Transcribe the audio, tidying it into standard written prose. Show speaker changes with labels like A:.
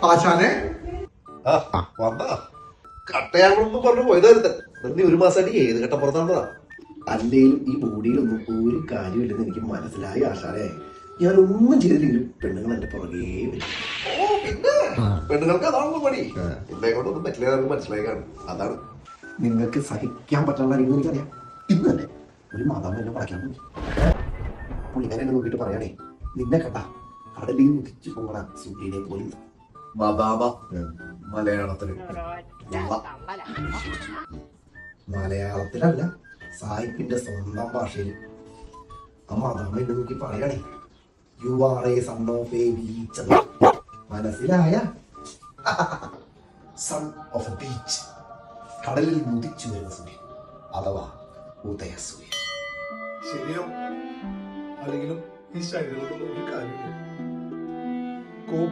A: ആശാനെ
B: വന്നാ കട്ടയാണെന്ന് പറഞ്ഞു പോയതായിരുന്നു. നീ ഒരു മാസമായിട്ട് ഏത് കട്ടപ്പുറത്താണതാ?
C: അല്ലേലും ഈ ബോഡിയിലൊന്നും ഒരു കാര്യമില്ലെന്ന് എനിക്ക് മനസ്സിലായി ആശാനെ. ഞാനൊന്നും ചെയ്തില്ലെങ്കിലും പെണ്ണുങ്ങൾ എന്റെ പുറകേ വരും.
B: ഓ പിന്നെ പെണ്ണുങ്ങൾക്ക് അതാണല്ലോ പണി. എന്നെ കൊണ്ടൊന്നും പറ്റില്ല, മനസ്സിലായി കാണും. അതാണ്
C: നിങ്ങൾക്ക് സഹിക്കാൻ പറ്റാനുള്ള കാര്യങ്ങൾ എനിക്കറിയാം. ഇന്ന് തന്നെ ഒരു മാതാവ് എന്നെ പറയാൻ പോയി. പുള്ളിക്കാരെ എന്നെ നോക്കിയിട്ട് പറയാനേ, നിന്നെ കണ്ട കടലിൽ ഉദിച്ചു പോകണ സൂര്യനെ പോലും.
B: മദാമ മലയാളത്തില്
C: മലയാളത്തിലല്ല, സായിപ്പിന്റെ സ്വന്തം ഭാഷയിൽ. ആ മാതാവ് എന്നെ നോക്കി പറയണേ, you are a son of A beach. മനസ്സിലായ? സൺ ഓഫ് എ ബീച്ച്, കടലിൽ ഉദിച്ചു വരുന്ന സൂര്യൻ അഥവാ ഉദയ സൂര്യൻ.
A: ശരിയോ? അല്ലെങ്കിലും ഈ ശരീരത്തോടൊന്നും ഒരു കാര്യമില്ല.